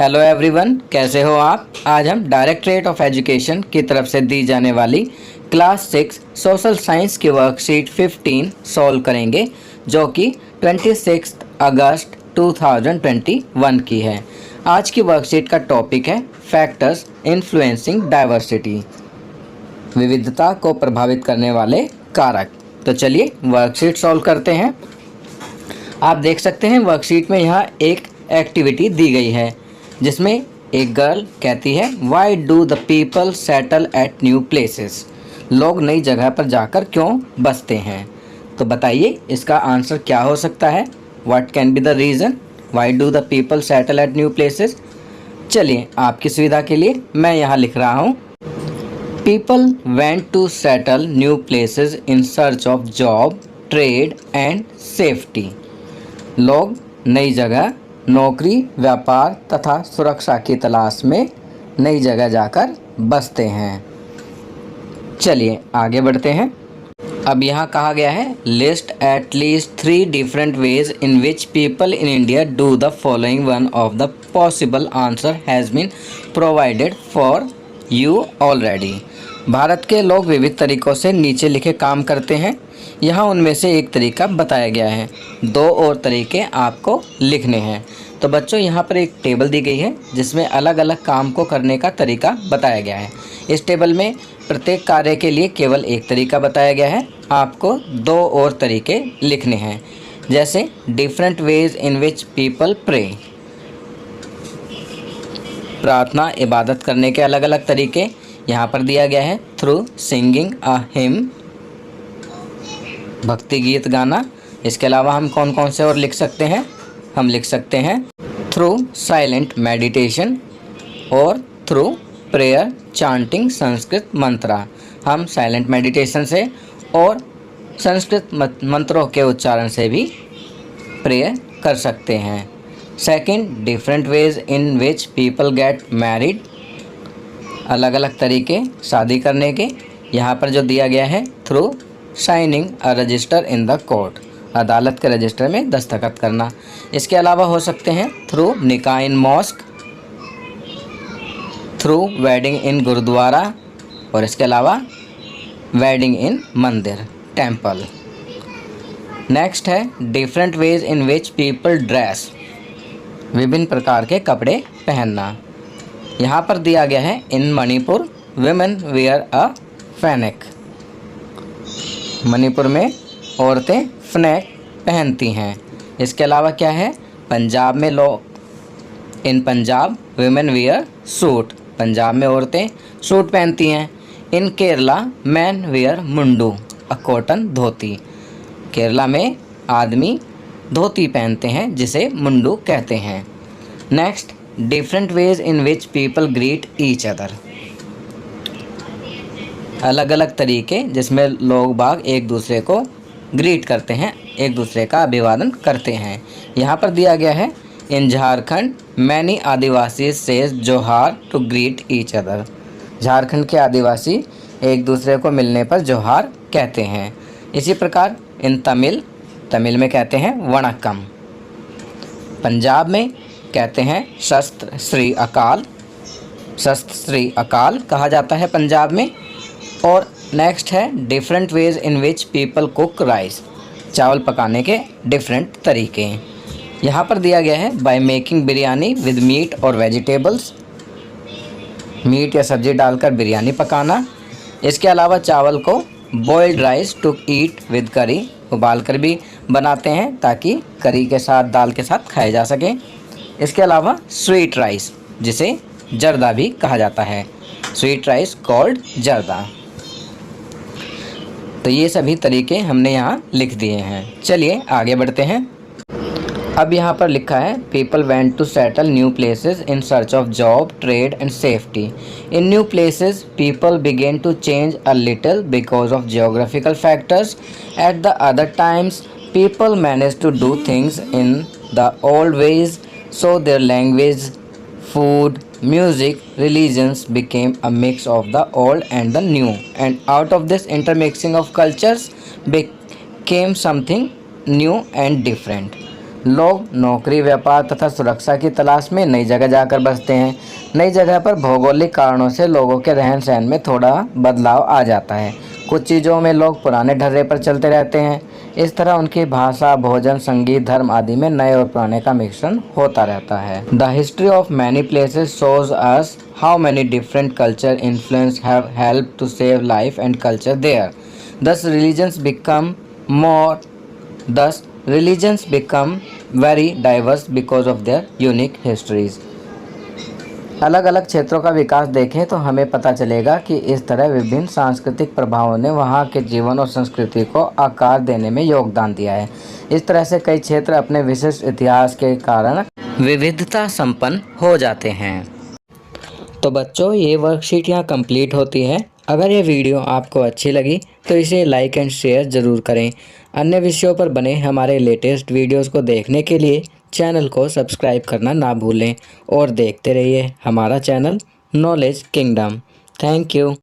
Hello everyone, कैसे हो आप। आज हम डायरेक्टरेट ऑफ एजुकेशन की तरफ से दी जाने वाली क्लास 6 सोशल साइंस की वर्कशीट 15 सॉल्व करेंगे, जो कि 26 अगस्त 2021 की है। आज की वर्कशीट का टॉपिक है फैक्टर्स इन्फ्लुएंसिंग डाइवर्सिटी, विविधता को प्रभावित करने वाले कारक। तो चलिए वर्कशीट सॉल्व करते हैं। आप देख सकते हैं वर्कशीट में यहाँ एक एक्टिविटी दी गई है, जिसमें एक गर्ल कहती है why do the people settle at new places, लोग नई जगह पर जाकर क्यों बसते हैं। तो बताइए इसका आंसर क्या हो सकता है। What can be the reason why do the people settle at new places. चलिए आपकी सुविधा के लिए मैं यहाँ लिख रहा हूँ, people went to settle new places in search of job, trade and safety. लोग नई जगह नौकरी, व्यापार तथा सुरक्षा की तलाश में नई जगह जाकर बसते हैं। चलिए आगे बढ़ते हैं। अब यहाँ कहा गया है list at least 3 different ways in which people in India do the following, one of the possible answer has been provided for you already. Bharat के लोग विविध तरीक़ों से नीचे लिखे काम करते हैं, यहाँ उनमें से एक तरीका बताया गया है। 2 और तरीके आपको लिखने हैं। तो बच्चों यहाँ पर एक टेबल दी गई है जिसमें अलग अलग काम को करने का तरीका बताया गया है। इस टेबल में प्रत्येक कार्य के लिए केवल एक तरीका बताया गया है, आपको 2 और तरीके लिखने हैं। जैसे different ways in which people pray, प्रार्थना इबादत करने के अलग अलग तरीके यहाँ पर दिया गया है। थ्रू सिंगिंग अ हिम, भक्ति गीत गाना। इसके अलावा हम कौन कौन से और लिख सकते हैं, हम लिख सकते हैं थ्रू साइलेंट मेडिटेशन और थ्रू प्रेयर चांटिंग संस्कृत मंत्रा। हम साइलेंट मेडिटेशन से और संस्कृत मंत्रों के उच्चारण से भी प्रेयर कर सकते हैं। Second, different ways in which people get married, अलग अलग तरीके शादी करने के। यहाँ पर जो दिया गया है through signing a resistor in the court, अदालत के रजिस्टर में दस्तखत करना। इसके अलावा हो सकते हैं through nikah in mosque, through wedding in gurudwara, और इसके अलावा wedding in mandir temple. Next है different ways in which people dress, विभिन्न प्रकार के कपड़े पहनना। यहाँ पर दिया गया है इन मणिपुर विमेन वेयर अ फैनेक, मणिपुर में औरतें फनेक पहनती हैं। इसके अलावा क्या है, पंजाब में लोग, in Punjab women wear suit, Punjab में औरतें सूट पहनती हैं। In Kerala man wear mundu a cotton dhoti, Kerala में आदमी धोती पहनते हैं जिसे मुंडू कहते हैं। Next, different ways in which people greet each other, अलग अलग तरीके जिसमें लोग बाग एक दूसरे को ग्रीट करते हैं, एक दूसरे का अभिवादन करते हैं। यहाँ पर दिया गया है in Jharkhand many adivasi says johar to greet each other, Jharkhand के आदिवासी एक दूसरे को मिलने पर जोहार कहते हैं। इसी प्रकार इन तमिल में कहते हैं वणक्कम, पंजाब में कहते हैं शस्त्र श्री अकाल, शस्त्र श्री अकाल कहा जाता है पंजाब में। और नेक्स्ट है different ways in which people cook rice, चावल पकाने के डिफरेंट तरीके। यहाँ पर दिया गया है by making biryani with meat और वेजिटेबल्स, मीट या सब्जी डालकर बिरयानी पकाना। इसके अलावा चावल को boiled rice to eat with curry, उबाल कर भी बनाते हैं ताकि करी के साथ दाल के साथ खाए जा सके। इसके अलावा स्वीट राइस, जिसे जर्दा भी कहा जाता है, स्वीट राइस कॉल्ड जर्दा। तो ये सभी तरीके हमने यहाँ लिख दिए हैं। चलिए आगे बढ़ते हैं। अब यहाँ पर लिखा है people went to settle new places in search of job, trade and safety. In new places people begin to change a little because of geographical factors. At the other times people manage to do things in the old ways, so their language, food, music, religions became a mix of the old and the new, and out of this intermixing of cultures became something new and different. लोग नौकरी, व्यापार तथा सुरक्षा की तलाश में नई जगह जाकर बसते हैं। नई जगह पर भौगोलिक कारणों से लोगों के रहन सहन में थोड़ा बदलाव आ जाता है। कुछ चीज़ों में लोग पुराने ढर्रे पर चलते रहते हैं। इस तरह उनकी भाषा, भोजन, संगीत, धर्म आदि में नए और पुराने का मिश्रण होता रहता है। The history of many places shows us how many different culture influence have helped to save life and culture there. Thus religions become very diverse because of their unique histories. अलग अलग क्षेत्रों का विकास देखें तो हमें पता चलेगा कि इस तरह विभिन्न सांस्कृतिक प्रभावों ने वहाँ के जीवन और संस्कृति को आकार देने में योगदान दिया है। इस तरह से कई क्षेत्र अपने विशिष्ट इतिहास के कारण विविधता संपन्न हो जाते हैं। तो बच्चों, ये वर्कशीट यहाँ कंप्लीट होती है। अगर ये वीडियो आपको अच्छी लगी तो इसे लाइक एंड शेयर ज़रूर करें। अन्य विषयों पर बने हमारे लेटेस्ट वीडियोस को देखने के लिए चैनल को सब्सक्राइब करना ना भूलें और देखते रहिए हमारा channel knowledge kingdom. Thank you.